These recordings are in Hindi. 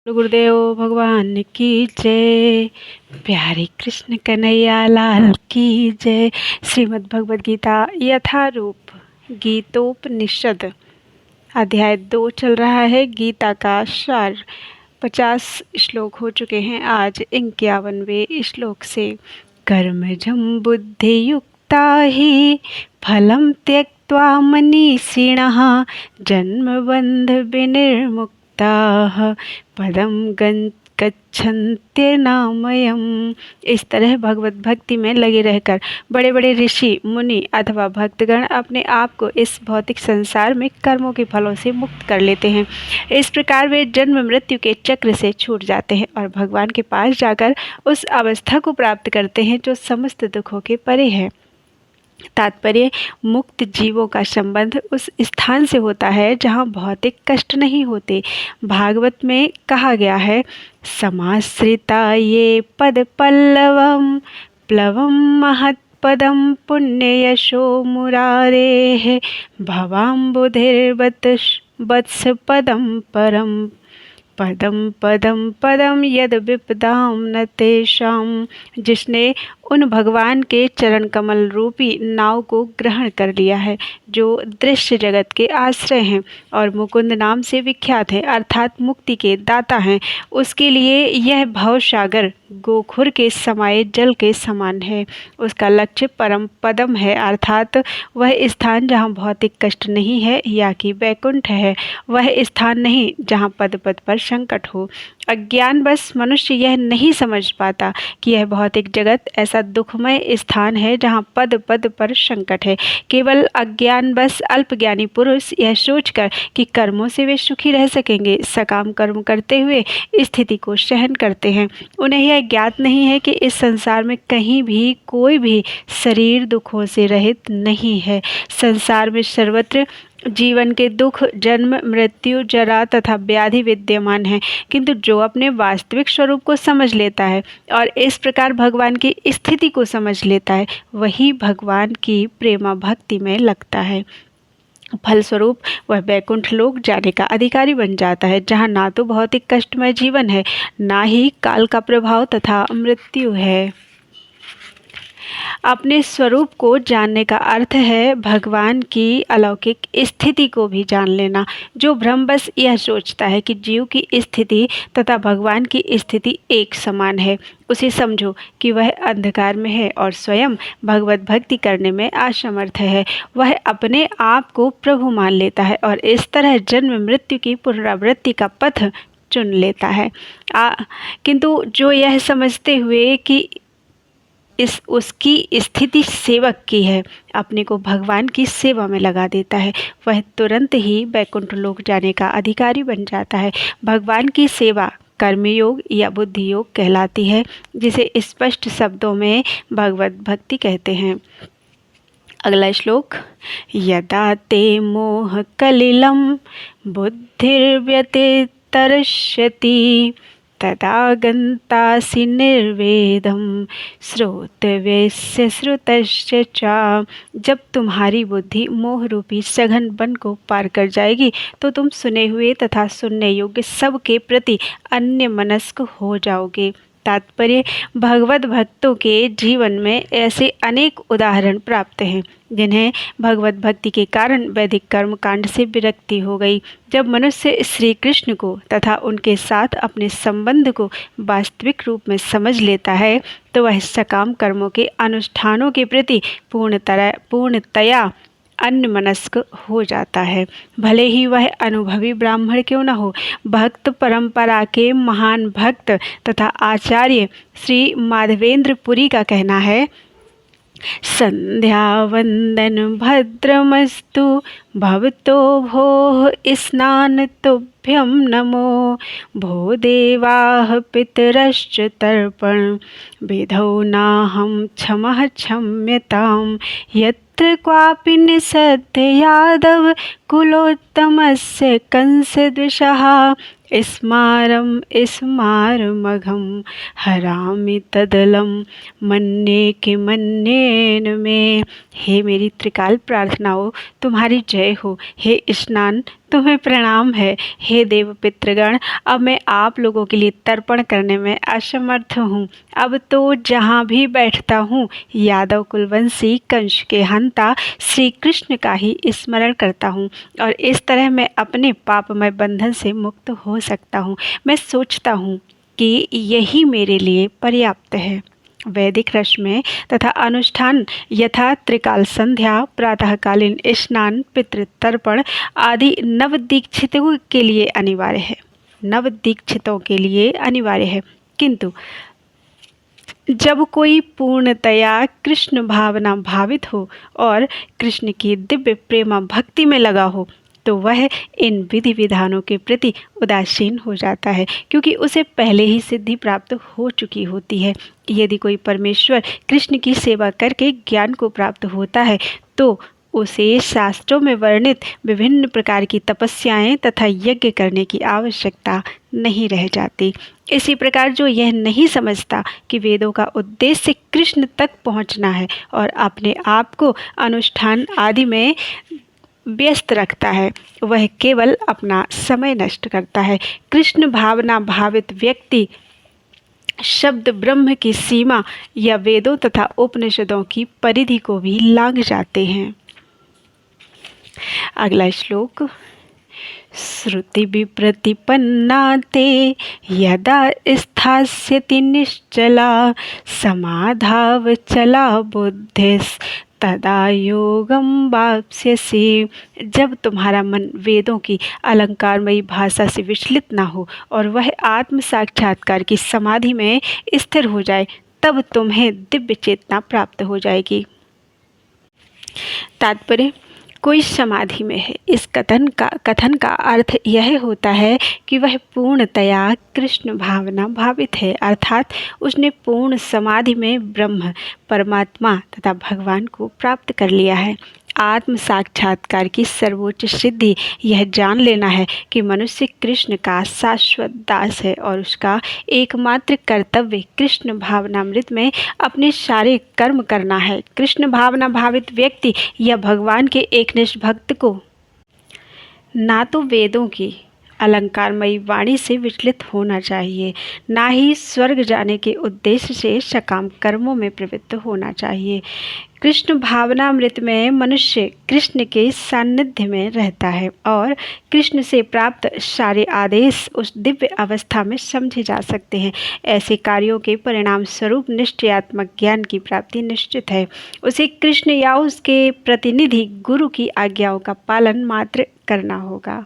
गुरुदेव भगवान की जय। प्यारे कृष्ण कन्हैया लाल की जय। श्रीमद् भगवद गीता यथारूप गीतोपनिषद अध्याय 2 चल रहा है। गीता का सार 50 श्लोक हो चुके हैं। आज 51वें श्लोक से कर्मजं बुद्धि युक्ता ही फलं त्यक्त्वा मनीषिणः जन्मबन्ध विनिर्मुक्ताः पदम गच्छन्त्यनामयम्। इस तरह भगवत भक्ति में लगे रहकर बड़े बड़े ऋषि मुनि अथवा भक्तगण अपने आप को इस भौतिक संसार में कर्मों के फलों से मुक्त कर लेते हैं। इस प्रकार वे जन्म मृत्यु के चक्र से छूट जाते हैं और भगवान के पास जाकर उस अवस्था को प्राप्त करते हैं जो समस्त दुखों के परे है। तात्पर्य, मुक्त जीवों का संबंध उस स्थान से होता है जहाँ भौतिक कष्ट नहीं होते। भागवत में कहा गया है, समाश्रिता ये पद पल्लवम प्लवम महत्पदम पुण्य यशो मुरारेः भवाम्बुधिर्वत्स पदम परम पदम पदम पदम यद विपदाम न तेषाम। जिसने उन भगवान के चरण कमल रूपी नाव को ग्रहण कर लिया है जो दृश्य जगत के आश्रय हैं और मुकुंद नाम से विख्यात है, अर्थात मुक्ति के दाता हैं, उसके लिए यह भवसागर गोखुर के समाये जल के समान है। उसका लक्ष्य परम पदम है, अर्थात वह स्थान जहाँ भौतिक कष्ट नहीं है या कि वैकुंठ है। वह स्थान नहीं जहाँ पद पद पर संकट हो। अज्ञानवश मनुष्य यह नहीं समझ पाता कि यह भौतिक जगत ऐसा दुखमय स्थान है जहाँ पद पद पर संकट है। केवल अज्ञानवश अल्पज्ञानी पुरुष यह सोचकर कि कर्मों से वे सुखी रह सकेंगे, सकाम कर्म करते हुए स्थिति को सहन करते हैं। उन्हें यह ज्ञात नहीं है कि इस संसार में कहीं भी कोई भी शरीर दुखों से रहित नहीं है। संसार में सर्वत्र जीवन के दुख, जन्म मृत्यु, जरा तथा व्याधि विद्यमान है, किंतु जो अपने वास्तविक स्वरूप को समझ लेता है और इस प्रकार भगवान की स्थिति को समझ लेता है, वही भगवान की प्रेमा भक्ति में लगता है। फलस्वरूप वह वैकुंठ लोक जाने का अधिकारी बन जाता है, जहाँ ना तो भौतिक कष्टमय जीवन है, ना ही काल का प्रभाव तथा मृत्यु है। अपने स्वरूप को जानने का अर्थ है भगवान की अलौकिक स्थिति को भी जान लेना। जो भ्रमवश यह सोचता है कि जीव की स्थिति तथा भगवान की स्थिति एक समान है, उसे समझो कि वह अंधकार में है और स्वयं भगवत भक्ति करने में असमर्थ है। वह अपने आप को प्रभु मान लेता है और इस तरह जन्म मृत्यु की पुनरावृत्ति का पथ चुन लेता है। किंतु जो यह समझते हुए कि उसकी स्थिति सेवक की है, अपने को भगवान की सेवा में लगा देता है, वह तुरंत ही वैकुंठ लोक जाने का अधिकारी बन जाता है। भगवान की सेवा कर्मयोग या बुद्धि योग कहलाती है, जिसे स्पष्ट शब्दों में भगवत भक्ति कहते हैं। अगला श्लोक, यदा ते मोह कलिलं बुद्धिर्व्यतितरिष्यति तदा गन्तासि निर्वेदं श्रोतव्यस्य श्रुतस्य च। जब तुम्हारी बुद्धि मोह रूपी सघन वन को पार कर जाएगी तो तुम सुने हुए तथा सुनने योग्य सब के प्रति अन्य मनस्क हो जाओगे। तात्पर्य, भगवत भक्तों के जीवन में ऐसे अनेक उदाहरण प्राप्त हैं जिन्हें भगवत भक्ति के कारण वैदिक कर्म कांड से विरक्ति हो गई। जब मनुष्य श्री कृष्ण को तथा उनके साथ अपने संबंध को वास्तविक रूप में समझ लेता है तो वह सकाम कर्मों के अनुष्ठानों के प्रति पूर्णतया अन्यमनस्क हो जाता है। भले ही वह अनुभवी ब्राह्मण क्यों न हो। भक्त परंपरा के महान भक्त तथा आचार्य श्री माधवेंद्र पुरी का कहना है, संध्या वंदन भद्रमस्तु भवतो भोः स्नान तुभ्यं नमो भो देवाः पितरश्च तर्पण विधौ नाहं क्षमः क्षम्यताम् यत्र क्वापि निषद्ध यादव कुलोत्तमस्य कंसद्विषः स्मारमघं हरामि तदलं मन्ये किमन्येन मे। हे मेरी त्रिकाल प्रार्थनाओं, तुम्हारी जय हो। हे स्नान तुम्हें प्रणाम है हे देव पितृगण। अब मैं आप लोगों के लिए तर्पण करने में असमर्थ हूँ। अब तो जहाँ भी बैठता हूँ यादव कुलवंशी कंस के हंता श्री कृष्ण का ही स्मरण करता हूँ और इस तरह मैं अपने पापमय बंधन से मुक्त हो सकता हूँ। मैं सोचता हूँ कि यही मेरे लिए पर्याप्त है। वैदिक रश्म में तथा अनुष्ठान यथा त्रिकाल संध्या, प्रातःकालीन स्नान, पितृतर्पण आदि नवदीक्षितों के लिए अनिवार्य है। नवदीक्षितों के लिए अनिवार्य है, किंतु जब कोई पूर्णतया कृष्ण भावना भावित हो और कृष्ण की दिव्य प्रेम भक्ति में लगा हो तो वह इन विधि विधानों के प्रति उदासीन हो जाता है, क्योंकि उसे पहले ही सिद्धि प्राप्त हो चुकी होती है। यदि कोई परमेश्वर कृष्ण की सेवा करके ज्ञान को प्राप्त होता है तो उसे शास्त्रों में वर्णित विभिन्न प्रकार की तपस्याएं तथा यज्ञ करने की आवश्यकता नहीं रह जाती। इसी प्रकार जो यह नहीं समझता कि वेदों का उद्देश्य कृष्ण तक पहुंचना है और अपने आप को अनुष्ठान आदि में व्यस्त रखता है, वह केवल अपना समय नष्ट करता है। कृष्ण भावना भावित व्यक्ति शब्द ब्रह्म की सीमा या वेदों तथा उपनिषदों की परिधि को भी लांघ जाते हैं। अगला श्लोक। श्रुति विप्रतिपन्ना ते यदा स्थास्यति निश्चला समाधावचला बुद्धिस् तदा योगम वाप्स्यसि। जब तुम्हारा मन वेदों की अलंकारमयी भाषा से विचलित ना हो और वह आत्म साक्षात्कार की समाधि में स्थिर हो जाए तब तुम्हें दिव्य चेतना प्राप्त हो जाएगी। तात्पर्य, कोई समाधि में है। इस कथन का अर्थ यह होता है कि वह पूर्णतया कृष्ण भावना भावित है, अर्थात उसने पूर्ण समाधि में ब्रह्म, परमात्मा तथा भगवान को प्राप्त कर लिया है। आत्म साक्षात्कार की सर्वोच्च सिद्धि यह जान लेना है कि मनुष्य कृष्ण का शाश्वत दास है और उसका एकमात्र कर्तव्य कृष्ण भावनामृत में अपने सारे कर्म करना है। कृष्ण भावना भावित व्यक्ति या भगवान के एकनिष्ठ भक्त को ना तो वेदों की अलंकारमयी वाणी से विचलित होना चाहिए, ना ही स्वर्ग जाने के उद्देश्य से सकाम कर्मों में प्रवृत्त होना चाहिए। कृष्ण भावनामृत में मनुष्य कृष्ण के सान्निध्य में रहता है और कृष्ण से प्राप्त सारे आदेश उस दिव्य अवस्था में समझे जा सकते हैं। ऐसे कार्यों के परिणाम स्वरूप निश्चयात्मक ज्ञान की प्राप्ति निश्चित है। उसे कृष्ण या उसके प्रतिनिधि गुरु की आज्ञाओं का पालन मात्र करना होगा।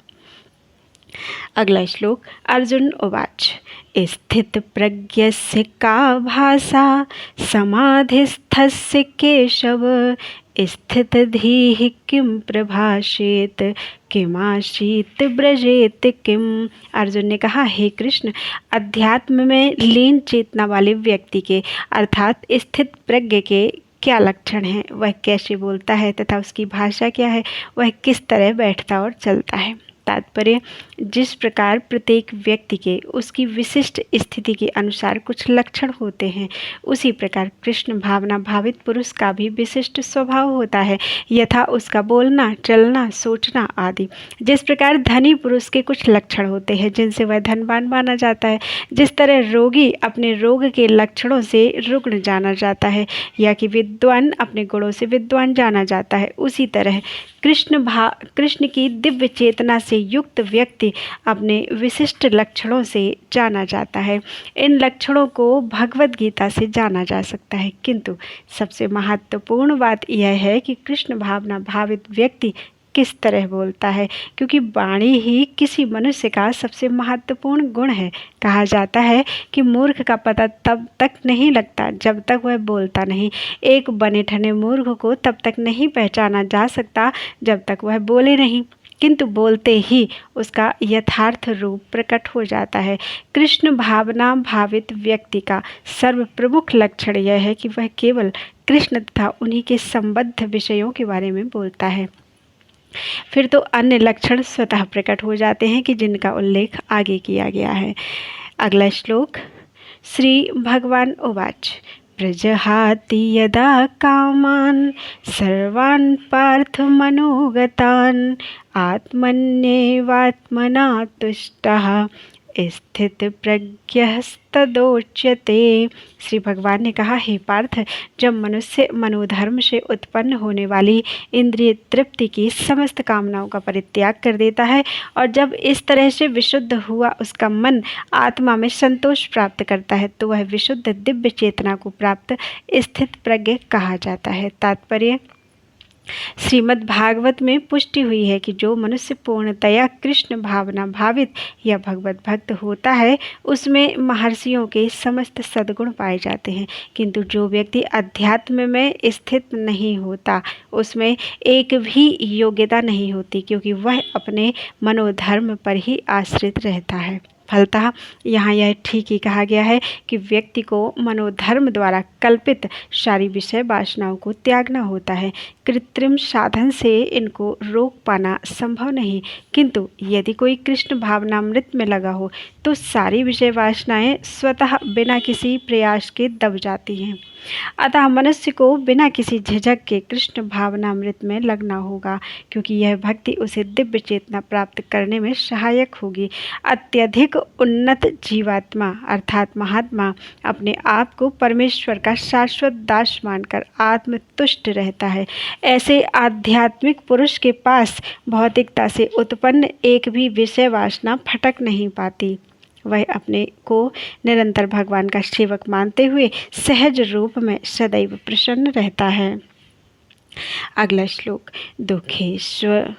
अगला श्लोक। अर्जुन उवाच स्थित प्रज्ञस्य का भाषा समाधिस्थस्य केशव स्थितधीः किं प्रभाषेत किमासीत ब्रजेत किम। अर्जुन ने कहा, हे कृष्ण, अध्यात्म में लीन चेतना वाले व्यक्ति के अर्थात स्थित प्रज्ञ के क्या लक्षण हैं, वह कैसे बोलता है तथा उसकी भाषा क्या है, वह किस तरह बैठता और चलता है। तात्पर्य, जिस प्रकार प्रत्येक व्यक्ति के उसकी विशिष्ट स्थिति के अनुसार कुछ लक्षण होते हैं, उसी प्रकार कृष्ण भावना भावित पुरुष का भी विशिष्ट स्वभाव होता है, यथा उसका बोलना, चलना, सोचना आदि। जिस प्रकार धनी पुरुष के कुछ लक्षण होते हैं जिनसे वह धनवान माना जाता है, जिस तरह रोगी अपने रोग के लक्षणों से रुग्ण जाना जाता है या कि विद्वान अपने गुणों से विद्वान जाना जाता है, उसी तरह कृष्ण की दिव्य चेतना से युक्त व्यक्ति अपने विशिष्ट लक्षणों से जाना जाता है। इन लक्षणों को भगवद गीता से जाना जा सकता है, किंतु सबसे महत्वपूर्ण बात यह है कि कृष्ण भावना भावित व्यक्ति किस तरह बोलता है, क्योंकि वाणी ही किसी मनुष्य का सबसे महत्वपूर्ण गुण है। कहा जाता है कि मूर्ख का पता तब तक नहीं लगता जब तक वह बोलता नहीं। एक बने ठने मूर्ख को तब तक नहीं पहचाना जा सकता जब तक वह बोले नहीं, किंतु बोलते ही उसका यथार्थ रूप प्रकट हो जाता है। कृष्ण भावना भावित व्यक्ति का सर्व प्रमुख लक्षण यह है कि वह केवल कृष्ण तथा उन्हीं के संबद्ध विषयों के बारे में बोलता है। फिर तो अन्य लक्षण स्वतः प्रकट हो जाते हैं कि जिनका उल्लेख आगे किया गया है। अगला श्लोक। श्री भगवान उवाच प्रजहाति यदा कामान् सर्वान् पार्थमनोगतान् आत्मन्येवात्मना तुष्टः स्थित प्रज्ञस्तदोच्यते। श्री भगवान ने कहा, हे पार्थ, जब मनुष्य मनोधर्म से उत्पन्न होने वाली इंद्रिय तृप्ति की समस्त कामनाओं का परित्याग कर देता है और जब इस तरह से विशुद्ध हुआ उसका मन आत्मा में संतोष प्राप्त करता है तो वह विशुद्ध दिव्य चेतना को प्राप्त स्थित प्रज्ञ कहा जाता है। तात्पर्य, श्रीमद् भागवत में पुष्टि हुई है कि जो मनुष्य पूर्णतया कृष्ण भावना भावित या भगवत भक्त होता है उसमें महर्षियों के समस्त सद्गुण पाए जाते हैं, किंतु जो व्यक्ति अध्यात्म में स्थित नहीं होता उसमें एक भी योग्यता नहीं होती, क्योंकि वह अपने मनोधर्म पर ही आश्रित रहता है। फलतः यहाँ यह ठीक ही कहा गया है कि व्यक्ति को मनोधर्म द्वारा कल्पित सारी विषय वासनाओं को त्यागना होता है। कृत्रिम साधन से इनको रोक पाना संभव नहीं, किंतु यदि कोई कृष्ण भावनामृत में लगा हो तो सारी विषय वासनाएं स्वतः बिना किसी प्रयास के दब जाती हैं। अतः मनुष्य को बिना किसी झिझक के कृष्ण भावनामृत में लगना होगा, क्योंकि यह भक्ति उसे दिव्य चेतना प्राप्त करने में सहायक होगी। अत्यधिक उन्नत जीवात्मा अर्थात महात्मा अपने आप को परमेश्वर का शाश्वत दास मानकर आत्मतुष्ट रहता है। ऐसे आध्यात्मिक पुरुष के पास भौतिकता से उत्पन्न एक भी विषय वासना फटक नहीं पाती। वह अपने को निरंतर भगवान का सेवक मानते हुए सहज रूप में सदैव प्रसन्न रहता है। अगला श्लोक, दुखेश्व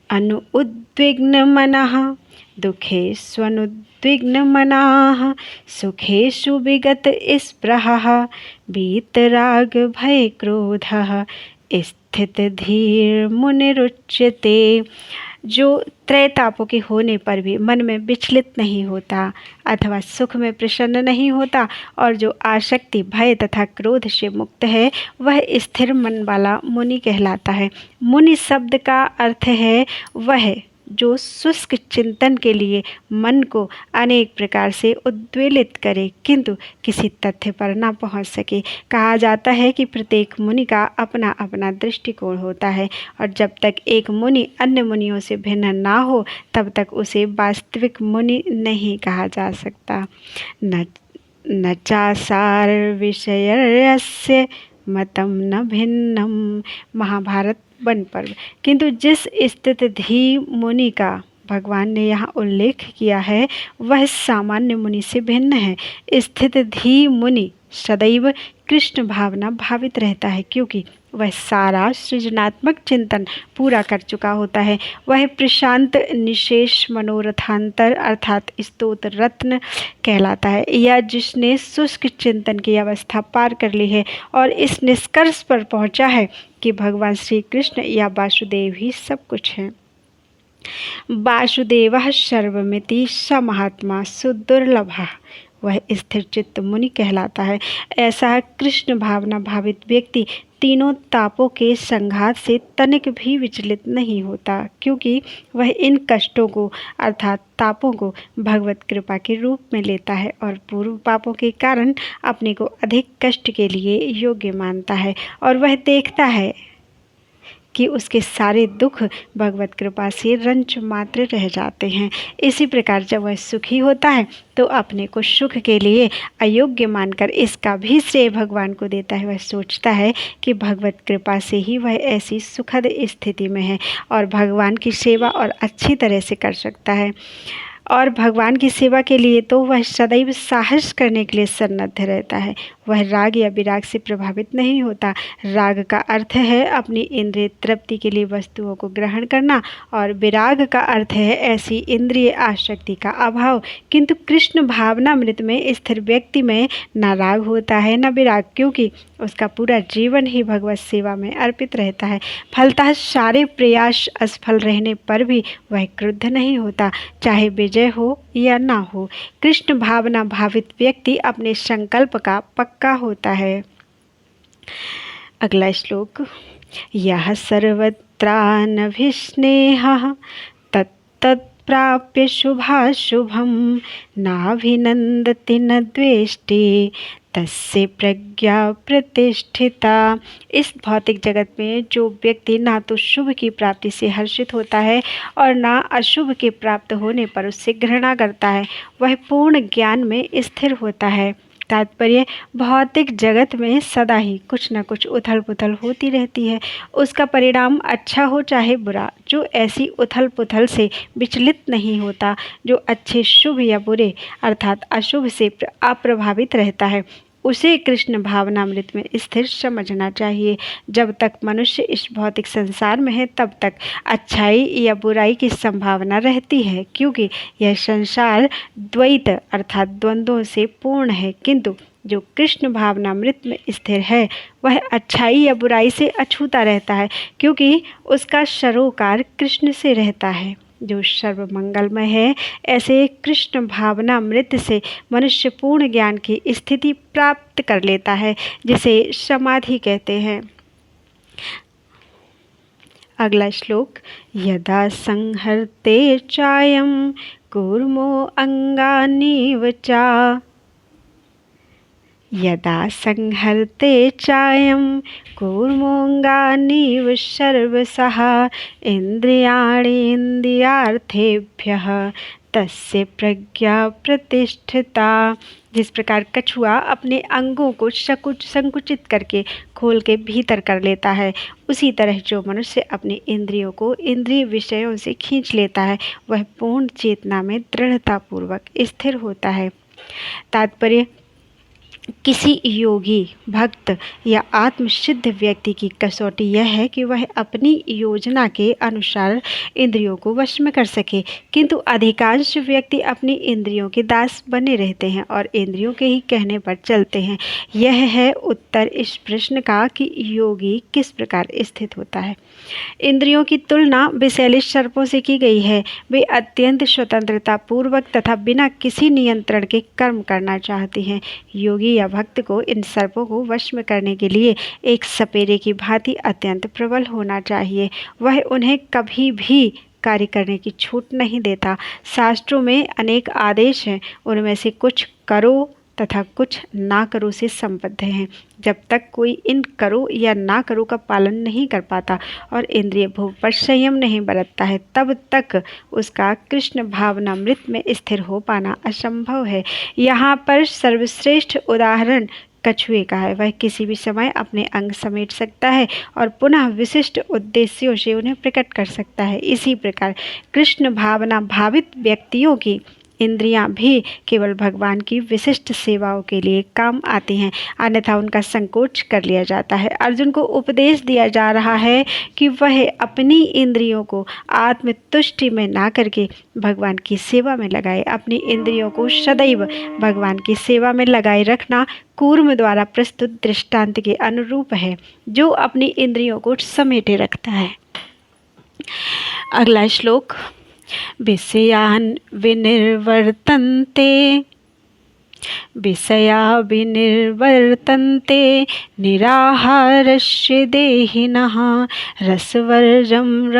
अनुद्विग्न मनः दुखेष्वनुद्विग्न मनाः सुखेषु विगत स्पृहः वीतराग भय क्रोधः स्थित धीर मुनिरुच्यते। जो त्रैतापों के होने पर भी मन में विचलित नहीं होता अथवा सुख में प्रसन्न नहीं होता और जो आसक्ति भय तथा क्रोध से मुक्त है वह स्थिर मन वाला मुनि कहलाता है। मुनि शब्द का अर्थ है वह जो शुष्क चिंतन के लिए मन को अनेक प्रकार से उद्वेलित करे किंतु किसी तथ्य पर ना पहुंच सके। कहा जाता है कि प्रत्येक मुनि का अपना अपना दृष्टिकोण होता है और जब तक एक मुनि अन्य मुनियों से भिन्न ना हो तब तक उसे वास्तविक मुनि नहीं कहा जा सकता। न चासार विषयस्य मतम न भिन्नम। महाभारत वन पर्व। किंतु जिस स्थित धी मुनि का भगवान ने यहाँ उल्लेख किया है वह सामान्य मुनि से भिन्न है। स्थित धी मुनि सदैव कृष्ण भावना भावित रहता है क्योंकि वह सारा सृजनात्मक चिंतन पूरा कर चुका होता है। वह प्रशांत निशेष मनोरथांतर अर्थात स्तोत्र रत्न कहलाता है या जिसने शुष्क चिंतन की अवस्था पार कर ली है और इस निष्कर्ष पर पहुंचा है कि भगवान श्री कृष्ण या वासुदेव ही सब कुछ है। वासुदेवः सर्वमिति स महात्मा सुदुर्लभः। वह स्थिर चित्त मुनि कहलाता है। ऐसा कृष्ण भावना भावित व्यक्ति तीनों तापों के संघात से तनिक भी विचलित नहीं होता क्योंकि वह इन कष्टों को अर्थात तापों को भगवत कृपा के रूप में लेता है और पूर्व पापों के कारण अपने को अधिक कष्ट के लिए योग्य मानता है और वह देखता है कि उसके सारे दुख भगवत कृपा से रंच मात्र रह जाते हैं। इसी प्रकार जब वह सुखी होता है तो अपने को सुख के लिए अयोग्य मानकर इसका भी श्रेय भगवान को देता है। वह सोचता है कि भगवत कृपा से ही वह ऐसी सुखद स्थिति में है और भगवान की सेवा और अच्छी तरह से कर सकता है और भगवान की सेवा के लिए तो वह सदैव साहस करने के लिए सन्नद्ध रहता है। वह राग या विराग से प्रभावित नहीं होता। राग का अर्थ है अपनी इंद्रिय तृप्ति के लिए वस्तुओं को ग्रहण करना और विराग का अर्थ है ऐसी इंद्रिय आसक्ति का अभाव। किंतु कृष्ण भावनामृत में स्थिर व्यक्ति में न राग होता है न विराग क्योंकि उसका पूरा जीवन ही भगवत सेवा में अर्पित रहता है। फलतः सारे प्रयास असफल रहने पर भी वह क्रुद्ध नहीं होता, चाहे विजय हो या ना हो। कृष्ण भावना भावित व्यक्ति अपने संकल्प का पक्का होता है। अगला श्लोक, यह सर्वत्रानभिस्नेहः तत्तत् प्राप्य शुभाशुभं नाभिनन्दति न द्वेष्टि तस्य प्रज्ञा प्रतिष्ठिता। इस भौतिक जगत में जो व्यक्ति ना तो शुभ की प्राप्ति से हर्षित होता है और ना अशुभ के प्राप्त होने पर उससे घृणा करता है, वह पूर्ण ज्ञान में स्थिर होता है। तात्पर्य, भौतिक जगत में सदा ही कुछ न कुछ उथल पुथल होती रहती है। उसका परिणाम अच्छा हो चाहे बुरा, जो ऐसी उथल पुथल से विचलित नहीं होता, जो अच्छे शुभ या बुरे अर्थात अशुभ से अप्रभावित रहता है, उसे कृष्ण भावनामृत में स्थिर समझना चाहिए। जब तक मनुष्य इस भौतिक संसार में है तब तक अच्छाई या बुराई की संभावना रहती है, क्योंकि यह संसार द्वैत अर्थात द्वंद्वों से पूर्ण है। किंतु जो कृष्ण भावनामृत में स्थिर है वह अच्छाई या बुराई से अछूता रहता है, क्योंकि उसका सरोकार कृष्ण से रहता है जो सर्वमंगलमय है। ऐसे कृष्ण भावनामृत से मनुष्य पूर्ण ज्ञान की स्थिति प्राप्त कर लेता है, जिसे समाधि कहते हैं। अगला श्लोक, यदा संहर्ते चायं कूर्मो अंगानीव चा। यदा संहर्ते चायं कूर्मोऽङ्गानीव सर्वशः इन्द्रियाणीन्द्रियार्थेभ्यः तस्य प्रज्ञा प्रतिष्ठिता। जिस प्रकार कछुआ अपने अंगों को संकुचित करके खोल के भीतर कर लेता है, उसी तरह जो मनुष्य अपनी इंद्रियों को इंद्रिय विषयों से खींच लेता है वह पूर्ण चेतना में दृढ़तापूर्वक स्थिर होता है। तात्पर्य, किसी योगी, भक्त या आत्मसिद्ध व्यक्ति की कसौटी यह है कि वह अपनी योजना के अनुसार इंद्रियों को वश में कर सके, किंतु अधिकांश व्यक्ति अपनी इंद्रियों के दास बने रहते हैं और इंद्रियों के ही कहने पर चलते हैं। यह है उत्तर इस प्रश्न का कि योगी किस प्रकार स्थित होता है। इंद्रियों की तुलना विषैले सर्पों से की गई है। वे अत्यंत स्वतंत्रता पूर्वक तथा बिना किसी नियंत्रण के कर्म करना चाहते हैं। योगी या भक्त को इन सर्पों को वश में करने के लिए एक सपेरे की भांति अत्यंत प्रबल होना चाहिए। वह उन्हें कभी भी कार्य करने की छूट नहीं देता। शास्त्रों में अनेक आदेश हैं, उनमें से कुछ करो तथा कुछ ना करो से संबद्ध हैं। जब तक कोई इन करो या ना करो का पालन नहीं कर पाता और इंद्रिय भोग पर संयम नहीं बरतता है, तब तक उसका कृष्ण भावनामृत में स्थिर हो पाना असंभव है। यहाँ पर सर्वश्रेष्ठ उदाहरण कछुए का है। वह किसी भी समय अपने अंग समेट सकता है और पुनः विशिष्ट उद्देश्यों से उन्हें प्रकट कर सकता है। इसी प्रकार कृष्ण भावना भावित व्यक्तियों की इंद्रियां भी केवल भगवान की विशिष्ट सेवाओं के लिए काम आती हैं, अन्यथा उनका संकोच कर लिया जाता है। अर्जुन को उपदेश दिया जा रहा है कि वह अपनी इंद्रियों को आत्मतुष्टि में ना करके भगवान की सेवा में लगाए। अपनी इंद्रियों को सदैव भगवान की सेवा में लगाए रखना कूर्म द्वारा प्रस्तुत दृष्टांत के अनुरूप है, जो अपनी इंद्रियों को समेटे रखता है। अगला श्लोक, विषयान् विनिर्वर्तन्ते निराहारस्य देहिनः रसवर्जं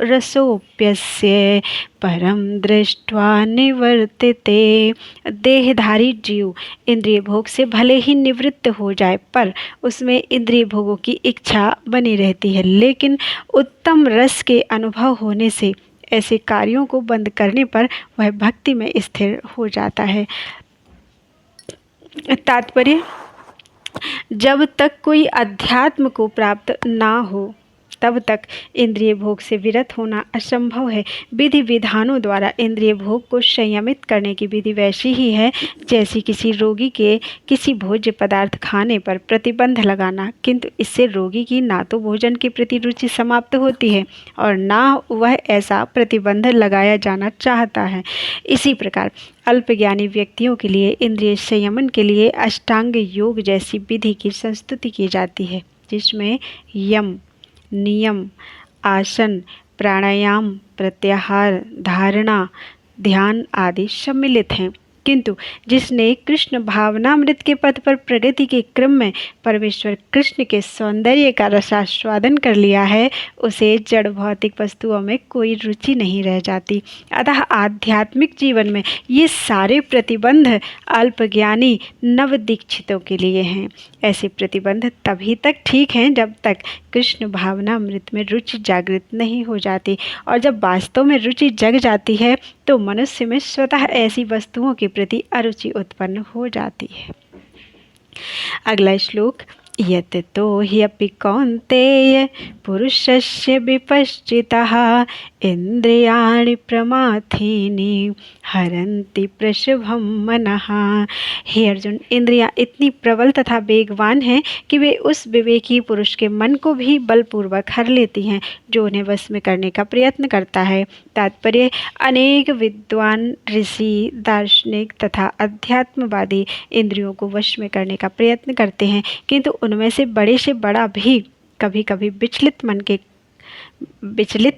रसोप्यस्य परम दृष्ट्वा निवर्तिते। देहधारी जीव इंद्रिय भोग से भले ही निवृत्त हो जाए, पर उसमें इंद्रिय भोगों की इच्छा बनी रहती है। लेकिन उत्तम रस के अनुभव होने से ऐसे कार्यों को बंद करने पर वह भक्ति में स्थिर हो जाता है। तात्पर्य, जब तक कोई अध्यात्म को प्राप्त ना हो तब तक इंद्रिय भोग से विरत होना असंभव है। विधि विधानों द्वारा इंद्रिय भोग को संयमित करने की विधि वैसी ही है जैसी किसी रोगी के किसी भोज्य पदार्थ खाने पर प्रतिबंध लगाना, किंतु इससे रोगी की ना तो भोजन के प्रति रुचि समाप्त होती है और ना वह ऐसा प्रतिबंध लगाया जाना चाहता है। इसी प्रकार अल्पज्ञानी व्यक्तियों के लिए इंद्रिय संयमन के लिए अष्टांग योग जैसी विधि की संस्तुति की जाती है, जिसमें यम, नियम, आसन, प्राणायाम, प्रत्याहार, धारणा, ध्यान आदि सम्मिलित हैं। किंतु जिसने कृष्ण भावनामृत के पथ पर प्रगति के क्रम में परमेश्वर कृष्ण के सौंदर्य का रसास्वादन कर लिया है, उसे जड़ भौतिक वस्तुओं में कोई रुचि नहीं रह जाती। अतः आध्यात्मिक जीवन में ये सारे प्रतिबंध अल्पज्ञानी नवदीक्षितों के लिए हैं। ऐसे प्रतिबंध तभी तक ठीक हैं जब तक कृष्ण भावनामृत में रुचि जागृत नहीं हो जाती, और जब वास्तव में रुचि जग जाती है तो मनुष्य में स्वतः ऐसी वस्तुओं के प्रति अरुचि उत्पन्न हो जाती है। अगला श्लोक। यत् तो ह्यपि कौन्तेय पुरुषस्य विपश्चितः इंद्रियाणि प्रमाथीनि हरन्ति प्रशुभं मनः। हे अर्जुन, इंद्रियां इतनी प्रबल तथा वेगवान हैं कि वे उस विवेकी पुरुष के मन को भी बलपूर्वक हर लेती हैं जो उन्हें वश में करने का प्रयत्न करता है। तात्पर्य, अनेक विद्वान ऋषि, दार्शनिक तथा अध्यात्मवादी इंद्रियों को वश में करने का प्रयत्न करते हैं, किंतु उनमें से बड़ा भी कभी कभी विचलित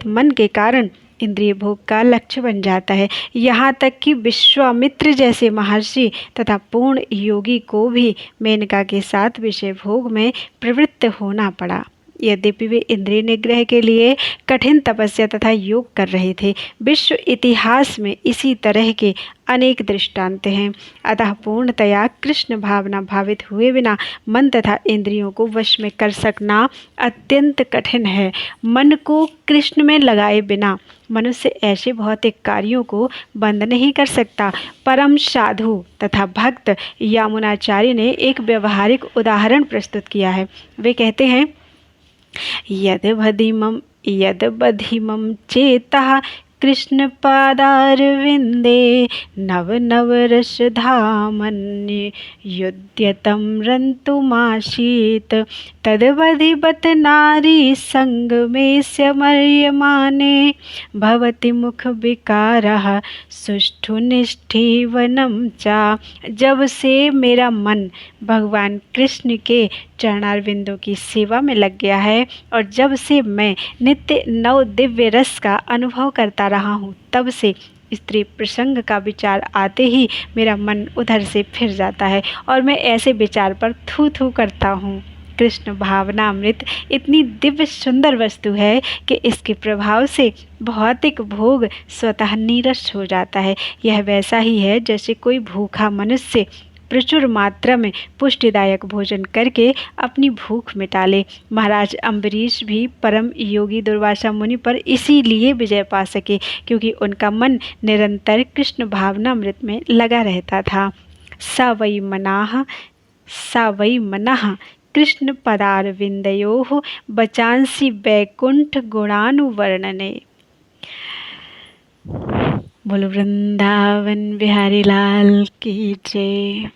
मन के कारण इंद्रिय भोग का लक्ष्य बन जाता है। यहाँ तक कि विश्वामित्र जैसे महर्षि तथा पूर्ण योगी को भी मेनका के साथ विषय भोग में प्रवृत्त होना पड़ा। यद्यपि वे इंद्रिय निग्रह के लिए कठिन तपस्या तथा योग कर रहे थे। विश्व इतिहास में इसी तरह के अनेक दृष्टांत हैं। अतः पूर्णतया कृष्ण भावना भावित हुए बिना मन तथा इंद्रियों को वश में कर सकना अत्यंत कठिन है। मन को कृष्ण में लगाए बिना मनुष्य ऐसे भौतिक कार्यों को बंद नहीं कर सकता। परम साधु तथा भक्त यामुनाचार्य ने एक व्यवहारिक उदाहरण प्रस्तुत किया है। वे कहते हैं, यद बधिमं चेतः कृष्ण पादारविंदे नव नव रसधामन्य युध्यतं रन्तुमासीत् तद्वधिवत नारी संगमेस्य मर्यमाने भवति मुख विकारः सुष्ठु निष्ठीवनं च। जब से मेरा मन भगवान कृष्ण के चरणारविंदों की सेवा में लग गया है और जब से मैं नित्य नव दिव्य रस का अनुभव करता रहा हूँ, तब से स्त्री प्रसंग का विचार आते ही मेरा मन उधर से फिर जाता है और मैं ऐसे विचार पर थू थू करता हूँ। कृष्ण भावनामृत इतनी दिव्य सुंदर वस्तु है कि इसके प्रभाव से भौतिक भोग स्वतः नीरस हो जाता है। यह वैसा ही है जैसे कोई भूखा मनुष्य प्रचुर मात्रा में पुष्टिदायक भोजन करके अपनी भूख मिटा ले। महाराज अम्बरीश भी परम योगी दुर्वासा मुनि पर इसीलिए विजय पा सके क्योंकि उनका मन निरंतर कृष्ण भावनामृत में लगा रहता था। सा वै मनः कृष्ण पदारविंदयोः बचांसि वैकुंठ गुणानुवर्णने। बोलो वृंदावन बिहारी लाल की जय।